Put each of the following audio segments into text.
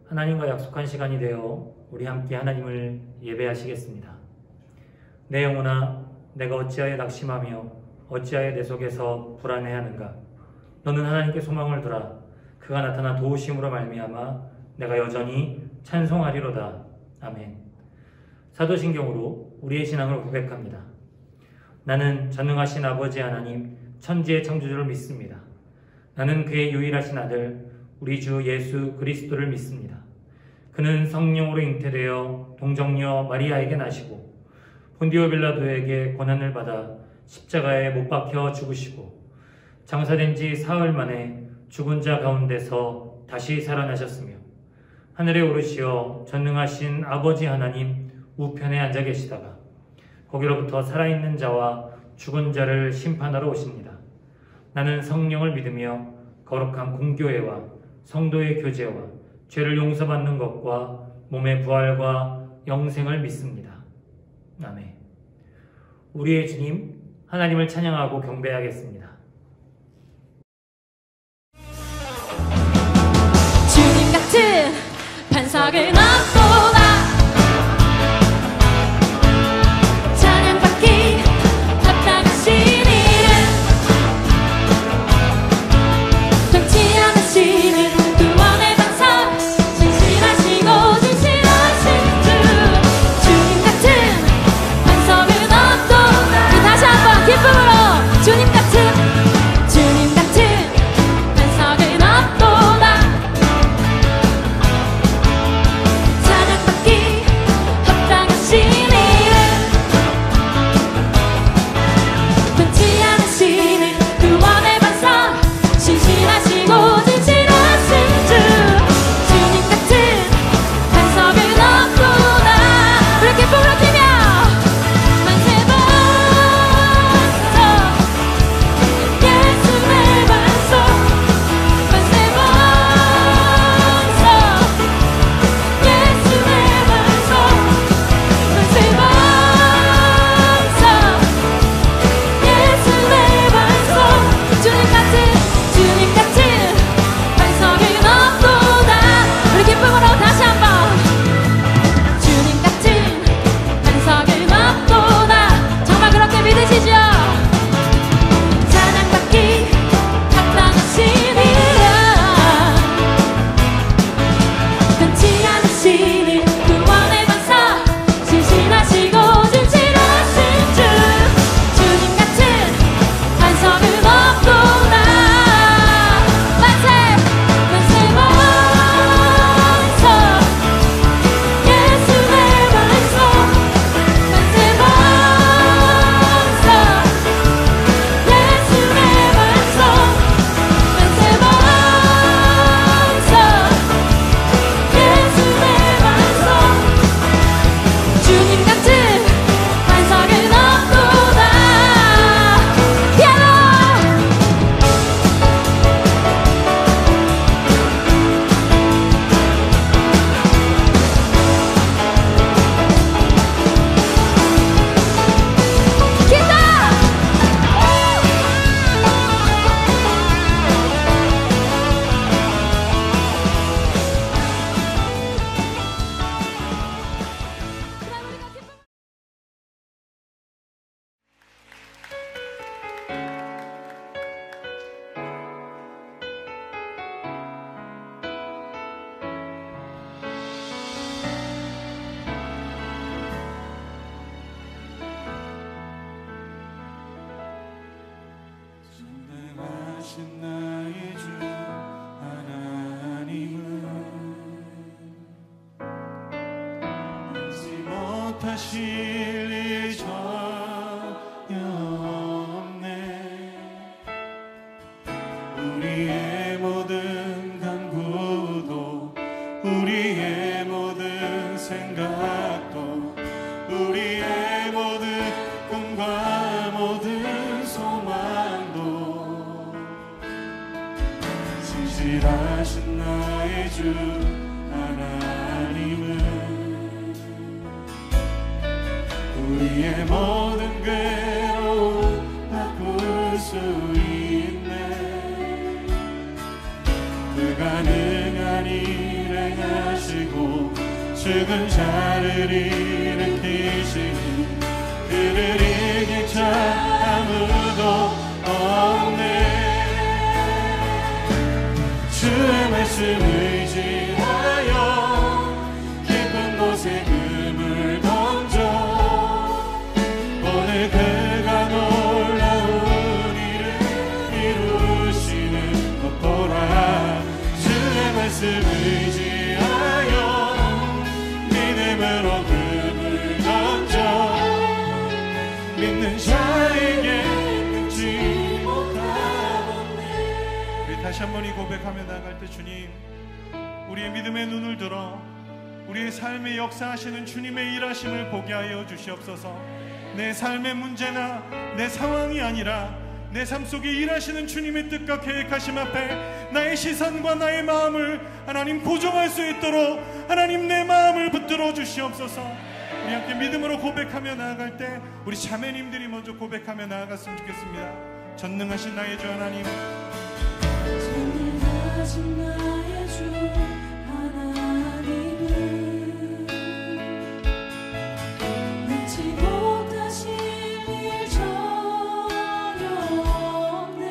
하나님과 약속한 시간이 되어 우리 함께 하나님을 예배하시겠습니다. 내 영혼아, 내가 어찌하여 낙심하며 어찌하여 내 속에서 불안해하는가? 너는 하나님께 소망을 두라. 그가 나타나 도우심으로 말미암아 내가 여전히 찬송하리로다. 아멘. 사도신경으로 우리의 신앙을 고백합니다. 나는 전능하신 아버지 하나님, 천지의 창조주를 믿습니다. 나는 그의 유일하신 아들, 우리 주 예수 그리스도를 믿습니다. 그는 성령으로 잉태되어 동정녀 마리아에게 나시고 본디오 빌라도에게 고난을 받아 십자가에 못 박혀 죽으시고 장사된 지 사흘 만에 죽은 자 가운데서 다시 살아나셨으며 하늘에 오르시어 전능하신 아버지 하나님 우편에 앉아 계시다가 거기로부터 살아있는 자와 죽은 자를 심판하러 오십니다. 나는 성령을 믿으며 거룩한 공교회와 성도의 교제와 죄를 용서받는 것과 몸의 부활과 영생을 믿습니다. 아멘. 우리의 주님 하나님을 찬양하고 경배하겠습니다. 주님 같은 반석을 넘보다 찬양받기 합당하신 이름 변치 않으시는 구원의 반석 신실하시고 진실하신 주 주님 같은 반석을 넘보다 우리 다시 한번 기쁨으로 주님 같은 반석을 넘보다 찬양받기 합당하신 이름 변치 않으시는 구원의 반석 신실하시고 진실하신 주 주님 같은 반석을 넘보다 우리 기쁨으로 뛰며 만세 반석 예수의 반석 만세 반석 예수의 반석 만세 반석 예수의 반석 주님 같은 반석을 넘보다 우리 기쁨으로 다시 한번 주님 같은 반석을 넘보다 정말 그렇게 믿으시죠? 찬양받기 합당하신 이름 변치 않으시는 구원의 반석 신실하시고 진실하신 주 주님 같은 반석을 넘보다 만세 만세 반석 예수의 반석 만세 반석 예수의 반석 만세 반석 예수의 반석 주님 같은 반석을 넘보다 피아노 기타 전능하신 나의 주 하나님은 알지 못하실 일 전혀 없네. 우리의 모든 간구도 우리의 모든 생각도 우리의 모든 꿈과 모든 소망도 진실하신 나의 주 하나님은 우리의 모든 괴로움 바꿀 수 있네. 불가능한 일 행하시 행하시고 죽은 자를 일으키시니 그를 이길 자 아무도 없네. 주의 말씀 의지하여 깊은 곳에 금을 던져 오늘 그가 놀라운 일을 이루시는 것 보라. 주의 말씀 의지하여 믿음으로 금을 던져 믿는 자에게 끊지 못하겠네. 우리 다시 한번 이 고백하며 나갈 때 주님, 우리의 믿음의 눈을 들어 우리의 삶에 역사하시는 주님의 일하심을 보게 하여 주시옵소서. 내 삶의 문제나 내 상황이 아니라 내 삶 속에 일하시는 주님의 뜻과 계획하심 앞에 나의 시선과 나의 마음을 하나님 고정할 수 있도록 하나님 내 마음을 붙들어 주시옵소서. 우리 함께 믿음으로 고백하며 나아갈 때 우리 자매님들이 먼저 고백하며 나아갔으면 좋겠습니다. 전능하신 나의 주 하나님, 전능하신 나의 주 하나님은 능치 못하실 일 전혀 없네.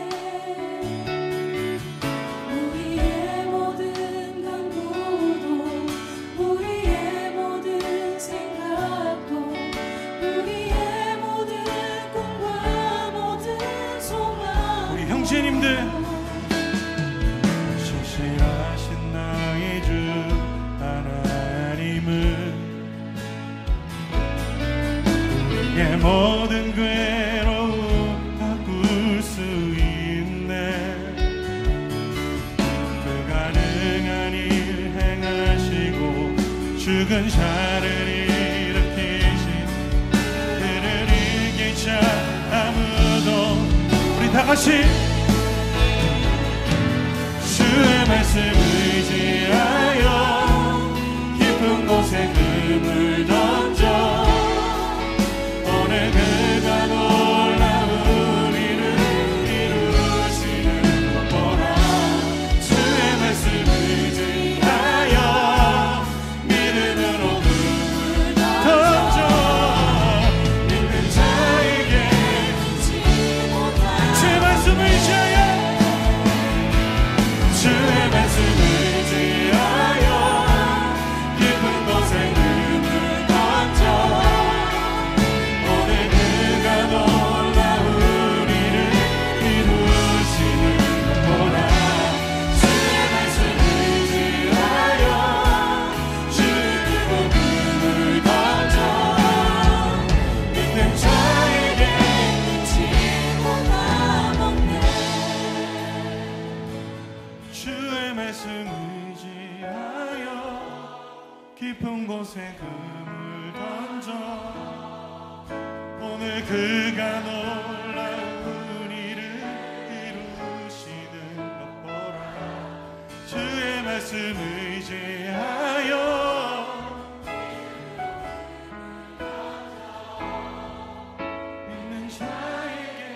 우리의 모든 간구도 우리의 모든 생각도 우리의 모든 꿈과 모든 소망 우리 형제님들 신실하신 나의 주 하나님은 우리의 모든 괴로움 바꿀 수 있네. 불가능한 일 행하시고 죽은 자를 일으키신 그를 이길 자 아무도. 우리 다 같이 주의 말씀 의지하여 깊은 곳에 금을 던져 오늘 그가 놀라운 일을 이루시는 것 보라. 주의 말씀 의지하여 믿음으로 금을 던져 믿는 자에게 주의 말씀 의지하여 주의 말씀 의지하여 깊은 곳에 금을 던져 오늘 그가 놀라운 일을 이루시는 것 보라. 주의 말씀 의지하여 주의 금을 던져 믿는 자에게 끊지 못함 없네. 주의 말씀 의지하여 깊은 곳에 금을 던져 오늘 그가 놀라운 일을 이루시는 것 보라. 주의 말씀 의지하여 믿는 자에게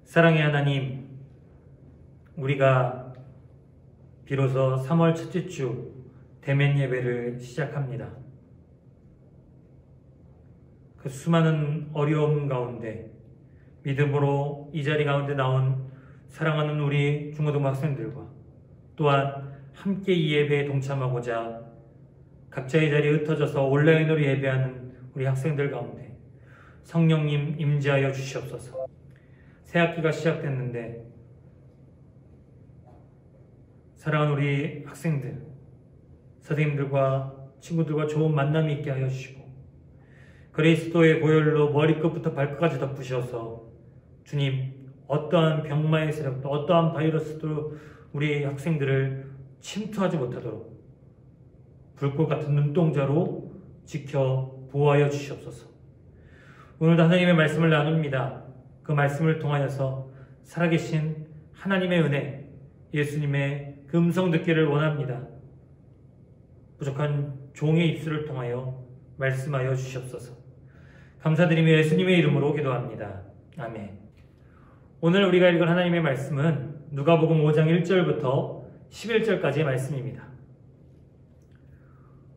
사랑의 하나님, 우리가 비로소 3월 첫째 주 대면 예배를 시작합니다. 그 수많은 어려움 가운데 믿음으로 이 자리 가운데 나온 사랑하는 우리 중고등부 학생들과 또한 함께 이 예배에 동참하고자 각자의 자리에 흩어져서 온라인으로 예배하는 우리 학생들 가운데 성령님 임재하여 주시옵소서. 새 학기가 시작됐는데 사랑하는 우리 학생들, 선생님들과 친구들과 좋은 만남이 있게 하여 주시고 그리스도의 보혈로 머리끝부터 발끝까지 덮으셔서 주님, 어떠한 병마의 세력도 어떠한 바이러스도 우리 학생들을 침투하지 못하도록 불꽃 같은 눈동자로 지켜 보호하여 주시옵소서. 오늘도 하나님의 말씀을 나눕니다. 그 말씀을 통하여서 살아계신 하나님의 은혜, 예수님의 그 음성 듣기를 원합니다. 부족한 종의 입술을 통하여 말씀하여 주시옵소서. 감사드리며 예수님의 이름으로 기도합니다. 아멘. 오늘 우리가 읽은 하나님의 말씀은 누가복음 5장 1절부터 11절까지의 말씀입니다.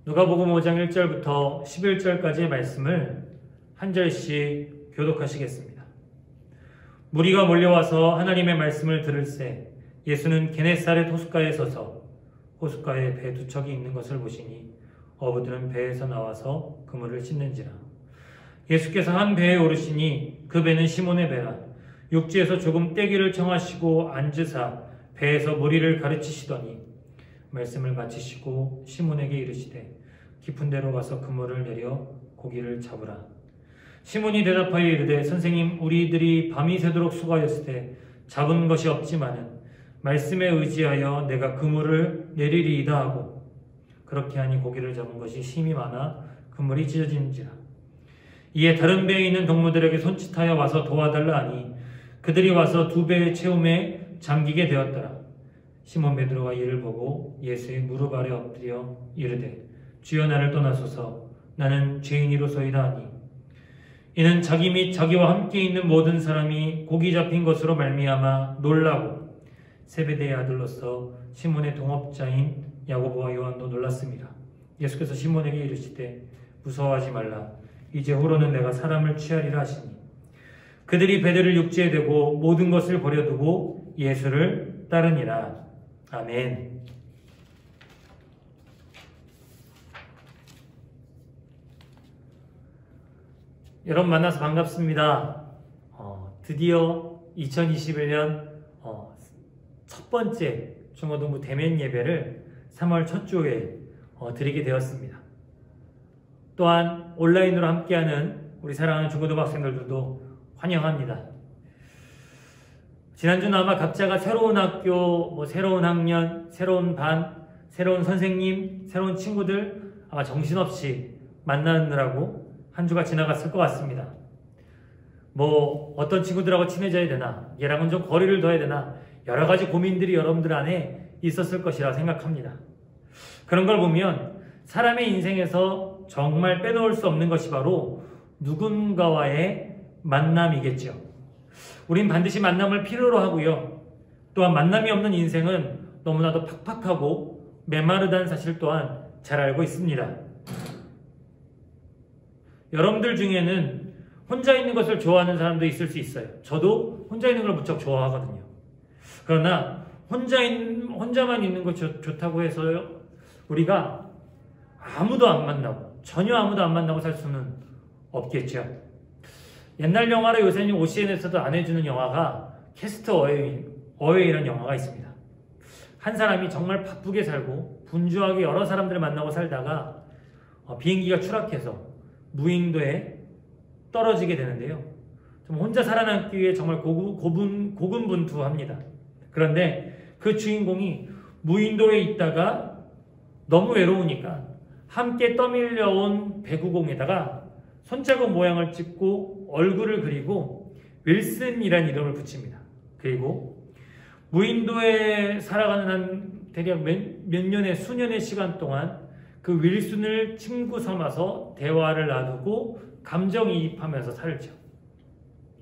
누가복음 5장 1절부터 11절까지의 말씀을 한 절씩 교독하시겠습니다. 무리가 몰려와서 하나님의 말씀을 들을새 예수는 게네사렛 호숫가에 서서 호숫가에 배 두 척이 있는 것을 보시니 어부들은 배에서 나와서 그물을 씻는지라. 예수께서 한 배에 오르시니 그 배는 시몬의 배라. 육지에서 조금 떼기를 청하시고 앉으사 배에서 무리를 가르치시더니 말씀을 마치시고 시몬에게 이르시되 깊은 데로 가서 그물을 내려 고기를 잡으라. 시몬이 대답하여 이르되 선생님, 우리들이 밤이 새도록 수고하였을 때 잡은 것이 없지만은 말씀에 의지하여 내가 그물을 내리리이다 하고 그렇게 하니 고기를 잡은 것이 심히 많아 그물이 찢어지는지라. 이에 다른 배에 있는 동무들에게 손짓하여 와서 도와달라 하니 그들이 와서 두 배의 채움에 잠기게 되었더라. 시몬 베드로가 이를 보고 예수의 무릎 아래 엎드려 이르되 주여 나를 떠나소서 나는 죄인이로소이다 하니 이는 자기 및 자기와 함께 있는 모든 사람이 고기 잡힌 것으로 말미암아 놀라고 세베대의 아들로서 시몬의 동업자인 야고보와 요한도 놀랐습니다. 예수께서 시몬에게 이르시되 무서워하지 말라. 이제 후로는 내가 사람을 취하리라 하시니 그들이 배들을 육지에 대고 모든 것을 버려두고 예수를 따르니라. 아멘. 여러분 만나서 반갑습니다. 드디어 2021년 첫 번째 중고등부 대면 예배를 3월 첫 주에 드리게 되었습니다. 또한 온라인으로 함께하는 우리 사랑하는 중고등부 학생들도 환영합니다. 지난주는 아마 각자가 새로운 학교, 새로운 학년, 새로운 반, 새로운 선생님, 새로운 친구들 아마 정신없이 만나느라고 한 주가 지나갔을 것 같습니다. 어떤 친구들하고 친해져야 되나, 얘랑은 좀 거리를 둬야 되나, 여러 가지 고민들이 여러분들 안에 있었을 것이라 생각합니다. 그런 걸 보면 사람의 인생에서 정말 빼놓을 수 없는 것이 바로 누군가와의 만남이겠죠. 우린 반드시 만남을 필요로 하고요. 또한 만남이 없는 인생은 너무나도 팍팍하고 메마르다는 사실 또한 잘 알고 있습니다. 여러분들 중에는 혼자 있는 것을 좋아하는 사람도 있을 수 있어요. 저도 혼자 있는 걸 무척 좋아하거든요. 그러나 혼자만 있는 것 좋다고 해서요, 우리가 아무도 안 만나고 전혀 아무도 안 만나고 살 수는 없겠죠. 옛날 영화로 요새는 OCN에서도 안 해주는 영화가 캐스트 어웨이라는 영화가 있습니다. 한 사람이 정말 바쁘게 살고 분주하게 여러 사람들을 만나고 살다가 비행기가 추락해서 무인도에 떨어지게 되는데요. 좀 혼자 살아남기 위해 정말 고군분투합니다. 그런데 그 주인공이 무인도에 있다가 너무 외로우니까 함께 떠밀려온 배구공에다가 손자국 모양을 찍고 얼굴을 그리고 윌슨이라는 이름을 붙입니다. 그리고 무인도에 살아가는 한 대략 몇 년의 수년의 시간 동안 그 윌슨을 친구 삼아서 대화를 나누고 감정이입하면서 살죠.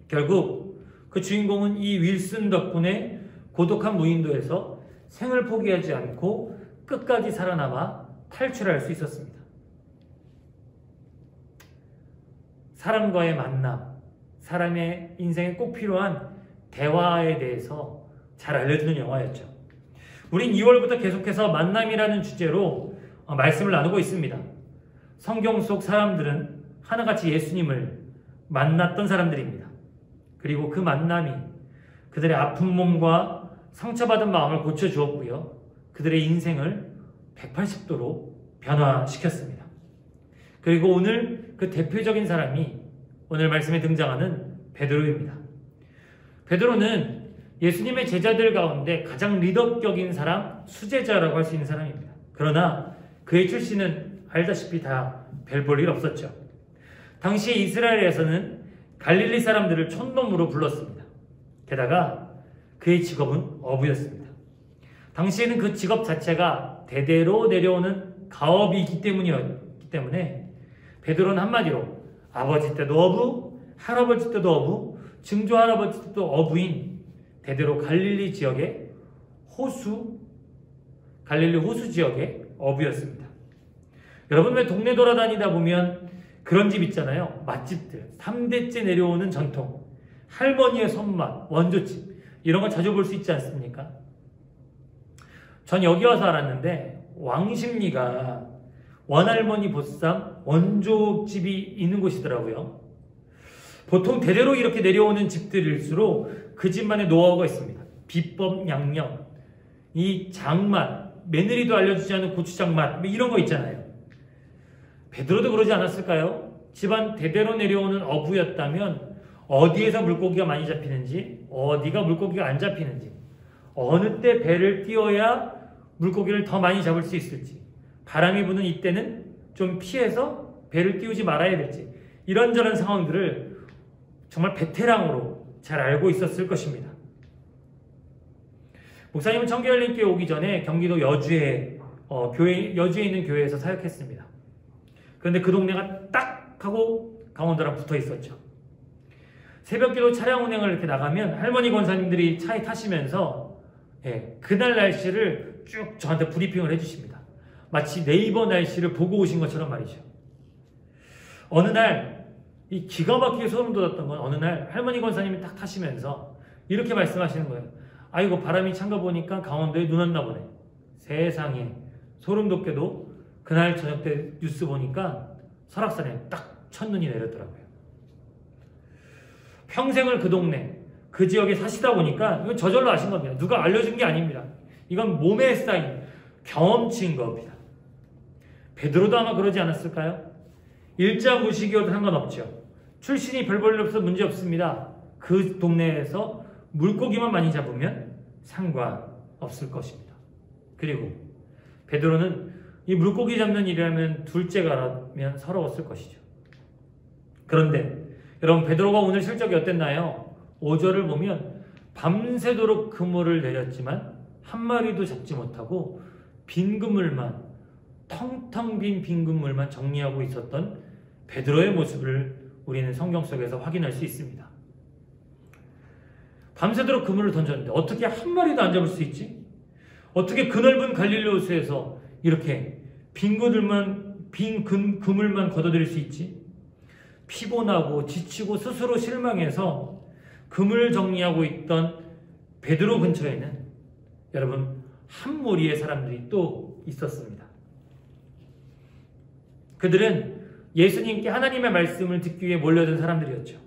결국 그 주인공은 이 윌슨 덕분에 고독한 무인도에서 생을 포기하지 않고 끝까지 살아남아 탈출할 수 있었습니다. 사람과의 만남, 사람의 인생에 꼭 필요한 대화에 대해서 잘 알려주는 영화였죠. 우린 2월부터 계속해서 만남이라는 주제로 말씀을 나누고 있습니다. 성경 속 사람들은 하나같이 예수님을 만났던 사람들입니다. 그리고 그 만남이 그들의 아픈 몸과 상처받은 마음을 고쳐주었고요. 그들의 인생을 180도로 변화시켰습니다. 그리고 오늘 그 대표적인 사람이 오늘 말씀에 등장하는 베드로입니다. 베드로는 예수님의 제자들 가운데 가장 리더격인 사람, 수제자라고 할 수 있는 사람입니다. 그러나 그의 출신은 알다시피 다 별 볼 일 없었죠. 당시 이스라엘에서는 갈릴리 사람들을 촌놈으로 불렀습니다. 게다가 그의 직업은 어부였습니다. 당시에는 그 직업 자체가 대대로 내려오는 가업이기 때문에 베드로는 한마디로 아버지 때도 어부, 할아버지 때도 어부, 증조 할아버지도 어부인 대대로 갈릴리 호수 지역의 어부였습니다. 여러분, 왜 동네 돌아다니다 보면 그런 집 있잖아요. 맛집들, 3대째 내려오는 전통, 할머니의 손맛, 원조집, 이런 거 자주 볼 수 있지 않습니까? 전 여기 와서 알았는데 왕십리가 원할머니 보쌈 원조집이 있는 곳이더라고요. 보통 대대로 이렇게 내려오는 집들일수록 그 집만의 노하우가 있습니다. 비법 양념, 이 장맛, 며느리도 알려주지 않은 고추장 맛, 이런 거 있잖아요. 베드로도 그러지 않았을까요? 집안 대대로 내려오는 어부였다면 어디에서 물고기가 많이 잡히는지, 어디가 물고기가 안 잡히는지, 어느 때 배를 띄워야 물고기를 더 많이 잡을 수 있을지, 바람이 부는 이때는 좀 피해서 배를 띄우지 말아야 될지, 이런저런 상황들을 정말 베테랑으로 잘 알고 있었을 것입니다. 목사님은 청계열림교회 오기 전에 경기도 여주에 있는 교회에서 사역했습니다. 그런데 그 동네가 딱 하고 강원도랑 붙어 있었죠. 새벽기도 차량 운행을 이렇게 나가면 할머니 권사님들이 차에 타시면서 그날 날씨를 쭉 저한테 브리핑을 해주십니다. 마치 네이버 날씨를 보고 오신 것처럼 말이죠. 어느 날 이 기가 막히게 소름 돋았던 건, 어느 날 할머니 권사님이 딱 타시면서 이렇게 말씀하시는 거예요. 아이고, 바람이 찬 거 보니까 강원도에 눈 왔나 보네. 세상에, 소름 돋게도 그날 저녁 때 뉴스 보니까 설악산에 딱 첫눈이 내렸더라고요. 평생을 그 동네, 그 지역에 사시다 보니까 이건 저절로 아신 겁니다. 누가 알려준 게 아닙니다. 이건 몸에 쌓인 경험치인 겁니다. 베드로도 아마 그러지 않았을까요? 일자 무식이어도 상관없죠. 출신이 별 볼 일 없어서 문제 없습니다. 그 동네에서 물고기만 많이 잡으면 상관없을 것입니다. 그리고 베드로는 이 물고기 잡는 일이라면 둘째가라면 서러웠을 것이죠. 그런데 여러분, 베드로가 오늘 실적이 어땠나요? 5절을 보면 밤새도록 그물을 내렸지만 한 마리도 잡지 못하고 빈 그물만, 텅텅 빈 그물만 정리하고 있었던 베드로의 모습을 우리는 성경 속에서 확인할 수 있습니다. 밤새도록 그물을 던졌는데 어떻게 한 마리도 안 잡을 수 있지? 어떻게 그 넓은 갈릴리 호수에서 이렇게 빈 그물만 걷어들일 수 있지? 피곤하고 지치고 스스로 실망해서 그물 정리하고 있던 베드로 근처에는 여러분, 한 무리의 사람들이 또 있었습니다. 그들은 예수님께 하나님의 말씀을 듣기 위해 몰려든 사람들이었죠.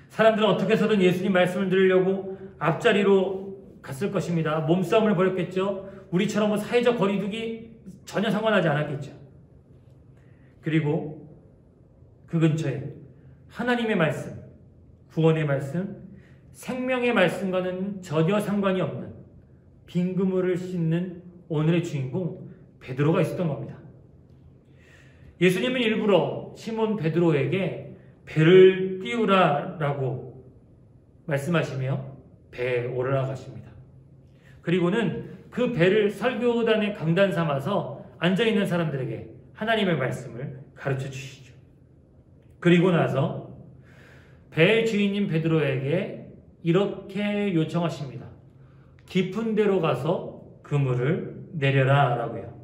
사람들은 어떻게 해서든 예수님 말씀을 들으려고 앞자리로 갔을 것입니다. 몸싸움을 벌였겠죠. 우리처럼 사회적 거리두기 전혀 상관하지 않았겠죠. 그리고 그 근처에 하나님의 말씀, 구원의 말씀, 생명의 말씀과는 전혀 상관이 없는 빈 그물을 씻는 오늘의 주인공 베드로가 있었던 겁니다. 예수님은 일부러 시몬 베드로에게 배를 띄우라라고 말씀하시며 배에 올라가십니다. 그리고는 그 배를 설교단의 강단 삼아서 앉아있는 사람들에게 하나님의 말씀을 가르쳐 주시죠. 그리고 나서 배의 주인인 베드로에게 이렇게 요청하십니다. 깊은 데로 가서 그물을 내려라 라고요.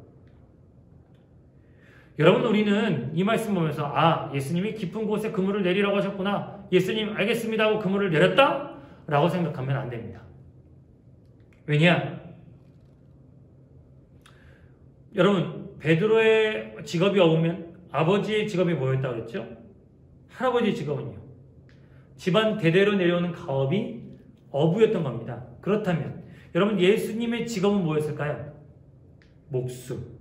여러분, 우리는 이 말씀 보면서 예수님이 깊은 곳에 그물을 내리라고 하셨구나, 예수님 알겠습니다 하고 그물을 내렸다? 라고 생각하면 안 됩니다. 왜냐? 여러분, 베드로의 직업이 어우면 아버지의 직업이 뭐였다고 그랬죠? 할아버지의 직업은요, 집안 대대로 내려오는 가업이 어부였던 겁니다. 그렇다면 여러분, 예수님의 직업은 뭐였을까요? 목수.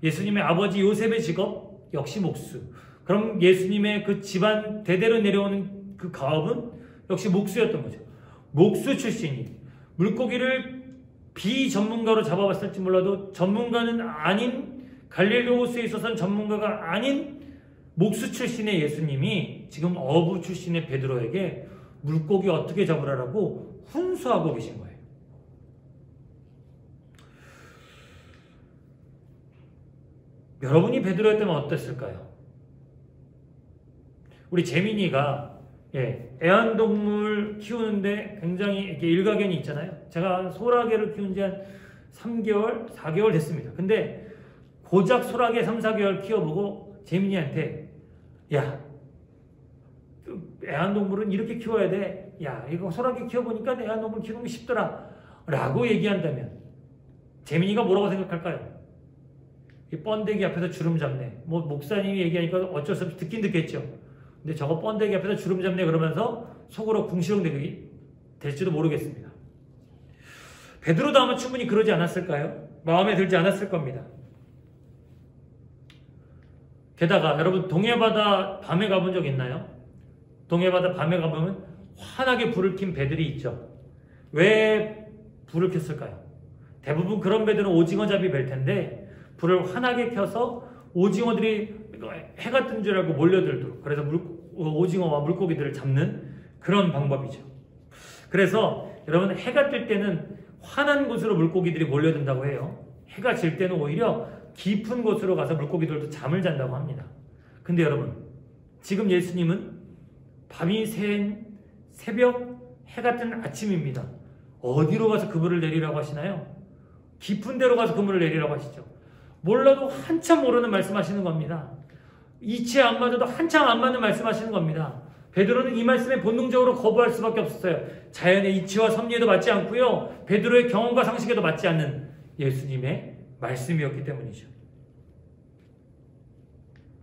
예수님의 아버지 요셉의 직업 역시 목수. 그럼 예수님의 그 집안 대대로 내려오는 그 가업은 역시 목수였던 거죠. 목수 출신이 물고기를 비전문가로 잡아봤을지 몰라도 전문가는 아닌, 갈릴리 호수에 있어서는 전문가가 아닌 목수 출신의 예수님이 지금 어부 출신의 베드로에게 물고기 어떻게 잡으라라고 훈수하고 계신 거예요. 여러분이 베드로였다면 어땠을까요? 우리 재민이가 애완동물 키우는데 굉장히 이렇게 일가견이 있잖아요. 제가 소라게를 키운 지 한 3개월, 4개월 됐습니다. 근데 고작 소라게 3, 4개월 키워보고 재민이한테 야, 애완동물은 이렇게 키워야 돼. 야, 이거 소라게 키워보니까 애완동물 키우는 게 쉽더라. 라고 얘기한다면 재민이가 뭐라고 생각할까요? 이 번데기 앞에서 주름 잡네. 뭐 목사님이 얘기하니까 어쩔 수 없이 듣긴 듣겠죠. 근데 저거 번데기 앞에서 주름 잡네 그러면서 속으로 궁시렁대기 될지도 모르겠습니다. 베드로도 아마 충분히 그러지 않았을까요? 마음에 들지 않았을 겁니다. 게다가 여러분 동해바다 밤에 가본 적 있나요? 동해바다 밤에 가보면 환하게 불을 킨 배들이 있죠. 왜 불을 켰을까요? 대부분 그런 배들은 오징어잡이 벨 텐데 불을 환하게 켜서 오징어들이 해가 뜬 줄 알고 몰려들도록, 그래서 오징어와 물고기들을 잡는 그런 방법이죠. 그래서 여러분 해가 뜰 때는 환한 곳으로 물고기들이 몰려든다고 해요. 해가 질 때는 오히려 깊은 곳으로 가서 물고기들도 잠을 잔다고 합니다. 근데 여러분 지금 예수님은 밤이 샌 새벽 해가 뜬 아침입니다. 어디로 가서 그물을 내리라고 하시나요? 깊은 데로 가서 그물을 내리라고 하시죠. 몰라도 한참 모르는 말씀하시는 겁니다. 이치에 안 맞아도 한참 안 맞는 말씀하시는 겁니다. 베드로는 이 말씀에 본능적으로 거부할 수밖에 없었어요. 자연의 이치와 섭리에도 맞지 않고요, 베드로의 경험과 상식에도 맞지 않는 예수님의 말씀이었기 때문이죠.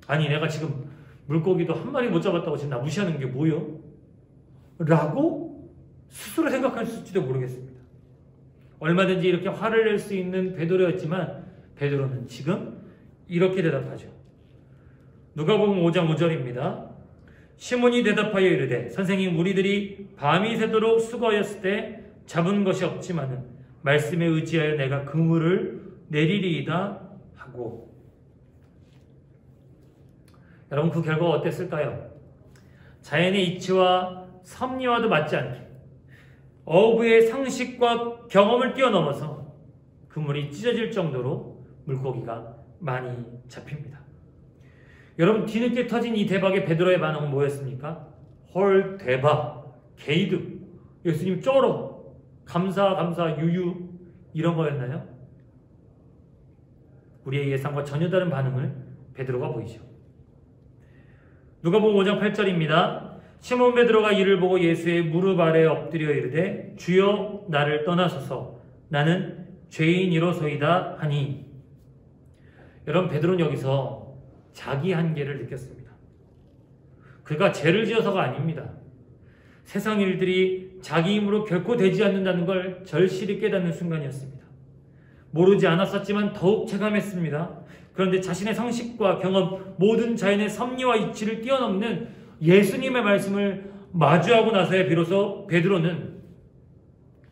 아니 내가 지금 물고기도 한 마리 못 잡았다고 지금 나 무시하는 게 뭐요? 라고 스스로 생각할지도 모르겠습니다. 얼마든지 이렇게 화를 낼 수 있는 베드로였지만 베드로는 지금 이렇게 대답하죠. 누가복음 5장 5절입니다. 시몬이 대답하여 이르되 선생님, 우리들이 밤이 새도록 수고하였을 때 잡은 것이 없지만은 말씀에 의지하여 내가 그물을 내리리이다 하고. 여러분 그 결과가 어땠을까요? 자연의 이치와 섭리와도 맞지 않게 어부의 상식과 경험을 뛰어넘어서 그물이 찢어질 정도로 물고기가 많이 잡힙니다. 여러분 뒤늦게 터진 이 대박의 베드로의 반응은 뭐였습니까? 헐 대박, 게이드, 예수님 쩔어, 감사 유유, 이런 거였나요? 우리의 예상과 전혀 다른 반응을 베드로가 보이죠. 누가복음 5장 8절입니다. 시몬 베드로가 이를 보고 예수의 무릎 아래 엎드려 이르되 주여 나를 떠나소서 나는 죄인이로소이다 하니. 여러분 베드로는 여기서 자기 한계를 느꼈습니다. 그가 죄를 지어서가 아닙니다. 세상 일들이 자기 힘으로 결코 되지 않는다는 걸 절실히 깨닫는 순간이었습니다. 모르지 않았었지만 더욱 체감했습니다. 그런데 자신의 상식과 경험, 모든 자연의 섭리와 이치를 뛰어넘는 예수님의 말씀을 마주하고 나서야 비로소 베드로는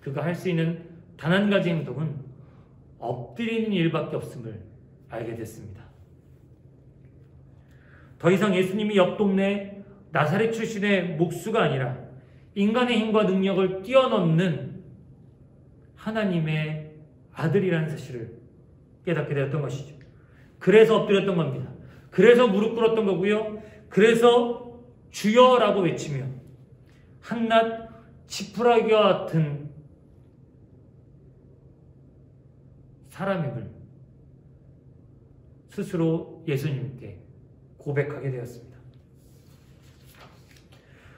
그가 할 수 있는 단 한 가지 행동은 엎드리는 일밖에 없음을 알게 됐습니다. 더 이상 예수님이 옆 동네 나사렛 출신의 목수가 아니라 인간의 힘과 능력을 뛰어넘는 하나님의 아들이라는 사실을 깨닫게 되었던 것이죠. 그래서 엎드렸던 겁니다. 그래서 무릎 꿇었던 거고요. 그래서 주여라고 외치며 한낱 지푸라기와 같은 사람임을 스스로 예수님께 고백하게 되었습니다.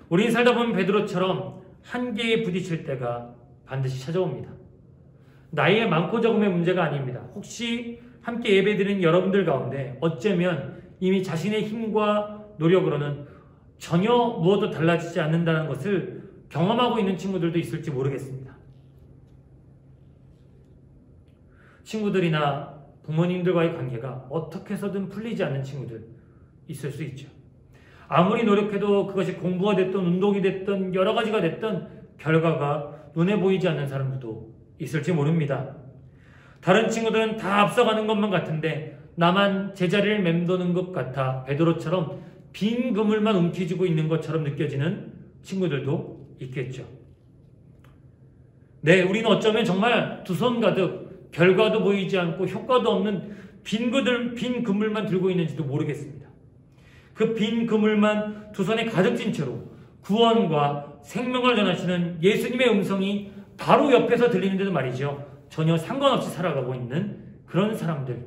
우린 살다 보면 베드로처럼 한계에 부딪힐 때가 반드시 찾아옵니다. 나이의 많고 적음의 문제가 아닙니다. 혹시 함께 예배드리는 여러분들 가운데 어쩌면 이미 자신의 힘과 노력으로는 전혀 무엇도 달라지지 않는다는 것을 경험하고 있는 친구들도 있을지 모르겠습니다. 친구들이나 부모님들과의 관계가 어떻게 해서든 풀리지 않는 친구들 있을 수 있죠. 아무리 노력해도 그것이 공부가 됐든 운동이 됐든 여러 가지가 됐든 결과가 눈에 보이지 않는 사람들도 있을지 모릅니다. 다른 친구들은 다 앞서가는 것만 같은데 나만 제자리를 맴도는 것 같아 베드로처럼 빈 그물만 움켜쥐고 있는 것처럼 느껴지는 친구들도 있겠죠. 네, 우리는 어쩌면 정말 두 손 가득 결과도 보이지 않고 효과도 없는 빈 그물만 들고 있는지도 모르겠습니다. 그 빈 그물만 두 손에 가득 쥔 채로 구원과 생명을 전하시는 예수님의 음성이 바로 옆에서 들리는데도 말이죠. 전혀 상관없이 살아가고 있는 그런 사람들.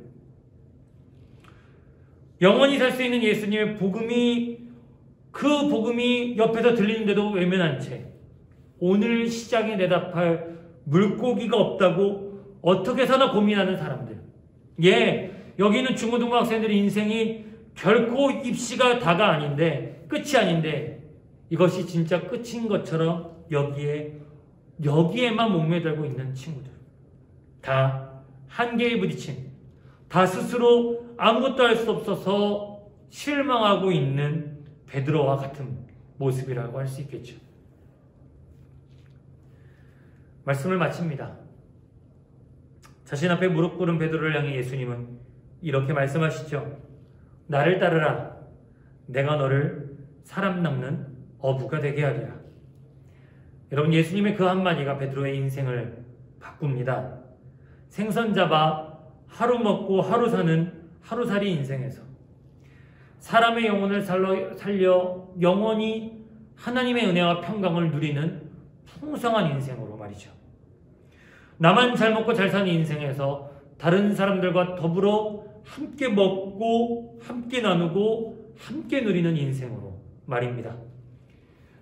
영원히 살 수 있는 예수님의 복음이, 그 복음이 옆에서 들리는데도 외면한 채 오늘 시장에 내다팔 물고기가 없다고 어떻게 사나 고민하는 사람들. 예, 여기 있는 중고등부 학생들의 인생이 결코 입시가 다가 아닌데, 끝이 아닌데, 이것이 진짜 끝인 것처럼 여기에만 목매달고 있는 친구들. 다 한계에 부딪힌, 다 스스로 아무것도 할 수 없어서 실망하고 있는 베드로와 같은 모습이라고 할 수 있겠죠. 말씀을 마칩니다. 자신 앞에 무릎 꿇은 베드로를 향해 예수님은 이렇게 말씀하시죠. 나를 따르라. 내가 너를 사람 낚는 어부가 되게 하리라. 여러분, 예수님의 그 한마디가 베드로의 인생을 바꿉니다. 생선 잡아 하루 먹고 하루 사는 하루살이 인생에서 사람의 영혼을 살려 영원히 하나님의 은혜와 평강을 누리는 풍성한 인생으로 말이죠. 나만 잘 먹고 잘 사는 인생에서 다른 사람들과 더불어 함께 먹고 함께 나누고 함께 누리는 인생으로 말입니다.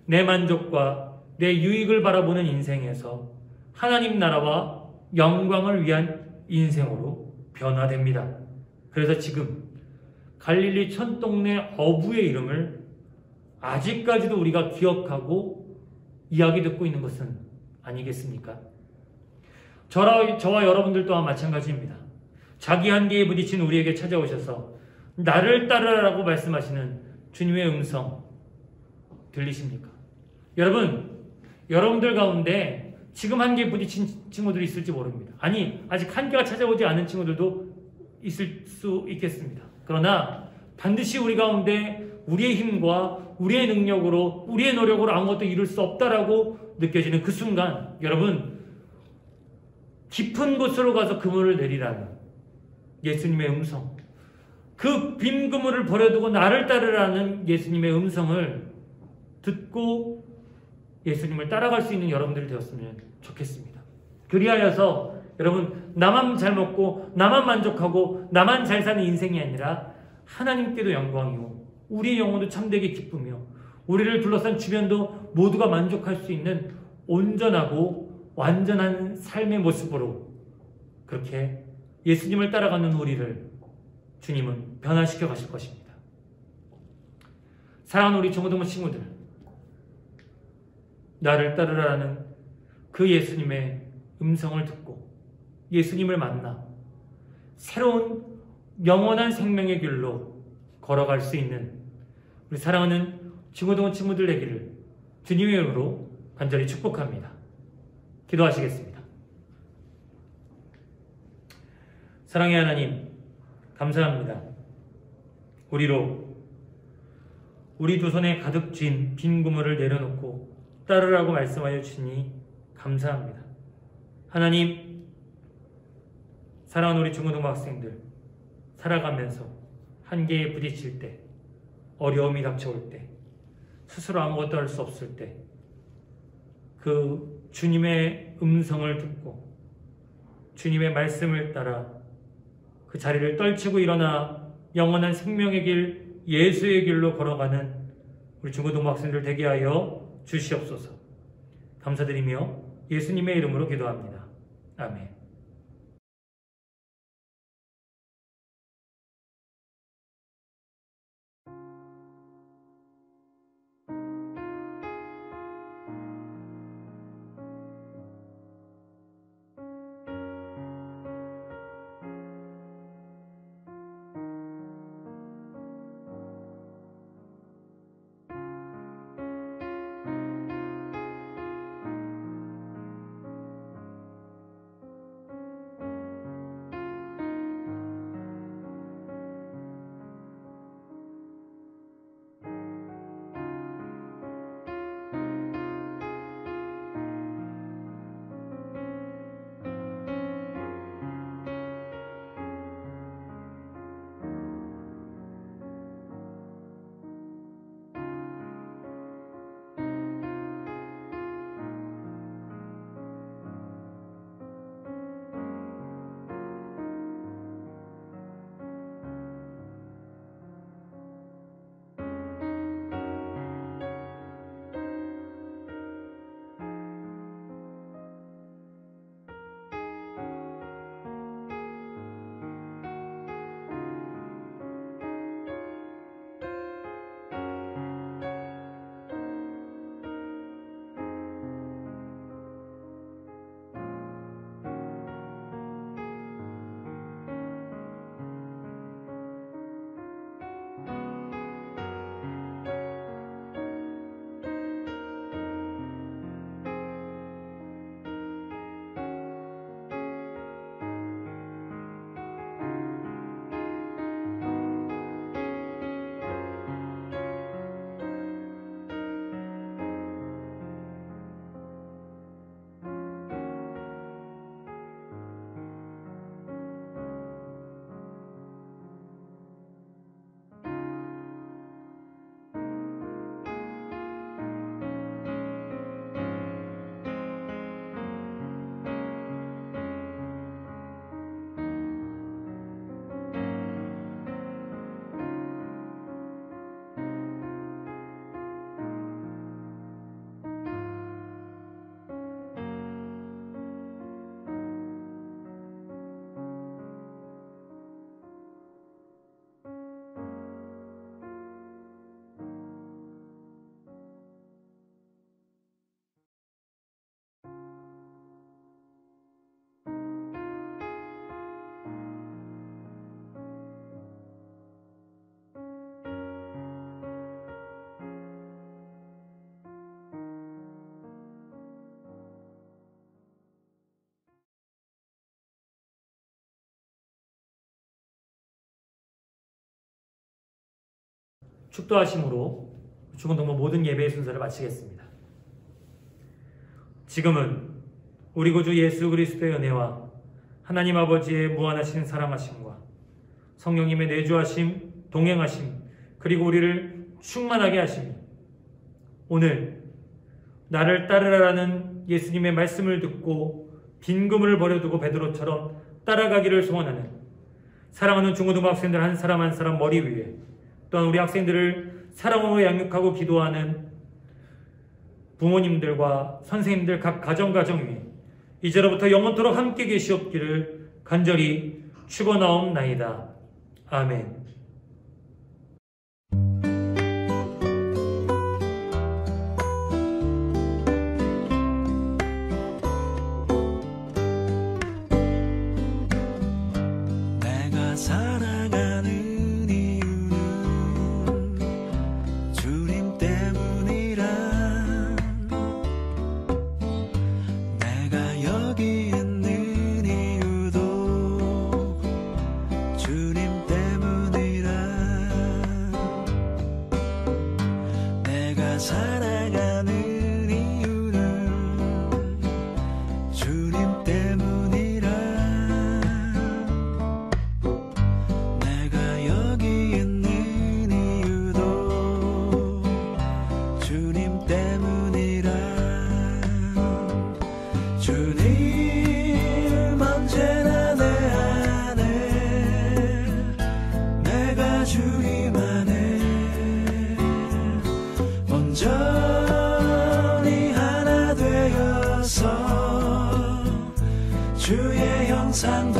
내 만족과 내 유익을 바라보는 인생에서 하나님 나라와 영광을 위한 인생으로 변화됩니다. 그래서 지금 갈릴리 촌동네 어부의 이름을 아직까지도 우리가 기억하고 이야기 듣고 있는 것은 아니겠습니까? 저와 여러분들 또한 마찬가지입니다. 자기 한계에 부딪힌 우리에게 찾아오셔서 나를 따르라고 말씀하시는 주님의 음성 들리십니까? 여러분들 가운데 지금 한계에 부딪힌 친구들이 있을지 모릅니다. 아니, 아직 한계가 찾아오지 않은 친구들도 있을 수 있겠습니다. 그러나 반드시 우리 가운데 우리의 힘과 우리의 능력으로, 우리의 노력으로 아무것도 이룰 수 없다라고 느껴지는 그 순간, 여러분, 깊은 곳으로 가서 그물을 내리라는 예수님의 음성, 그 빈 그물을 버려두고 나를 따르라는 예수님의 음성을 듣고 예수님을 따라갈 수 있는 여러분들이 되었으면 좋겠습니다. 그리하여서 여러분, 나만 잘 먹고 나만 만족하고 나만 잘 사는 인생이 아니라 하나님께도 영광이요, 우리의 영혼도 참되게 기쁘며 우리를 둘러싼 주변도 모두가 만족할 수 있는 온전하고 완전한 삶의 모습으로 그렇게 예수님을 따라가는 우리를 주님은 변화시켜 가실 것입니다. 사랑하는 우리 중고등부 친구들, 나를 따르라는 그 예수님의 음성을 듣고 예수님을 만나 새로운 영원한 생명의 길로 걸어갈 수 있는 우리 사랑하는 중고등부 친구들 되기를 주님의 이름으로 간절히 축복합니다. 기도하시겠습니다. 사랑의 하나님, 감사합니다. 우리 두 손에 가득 쥔 빈 그물을 내려놓고 따르라고 말씀하여 주시니 감사합니다. 하나님, 사랑하는 우리 중고등부 학생들, 살아가면서 한계에 부딪힐 때, 어려움이 닥쳐올 때, 스스로 아무것도 할 수 없을 때, 그 주님의 음성을 듣고 주님의 말씀을 따라 그 자리를 떨치고 일어나 영원한 생명의 길, 예수의 길로 걸어가는 우리 중고등부 학생들 되게 하여 주시옵소서. 감사드리며 예수님의 이름으로 기도합니다. 아멘. 축도하심으로 죽은 동무 모든 예배의 순서를 마치겠습니다. 지금은 우리 구주 예수 그리스도의 은혜와 하나님 아버지의 무한하신 사랑하심과 성령님의 내주하심, 동행하심, 그리고 우리를 충만하게 하심이 오늘 나를 따르라라는 예수님의 말씀을 듣고 빈 그물을 버려두고 베드로처럼 따라가기를 소원하는 사랑하는 중고등부 학생들 한 사람 한 사람 머리 위에, 또한 우리 학생들을 사랑으로 양육하고 기도하는 부모님들과 선생님들 각 가정 위에 이제로부터 영원토록 함께 계시옵기를 간절히 축원하옵나이다. 아멘. 내가 살아가는 이유는 주님 때문이라. 내가 여기 있는 이유도 주님 때문이라. 내가 살아가는 이유는 주님 때문이라. 내가 여기 있는 이유도 주님 때문이라. 주님 언제나 내 안에, 내가 주님 안에 온전히 하나 되어서 주의 형상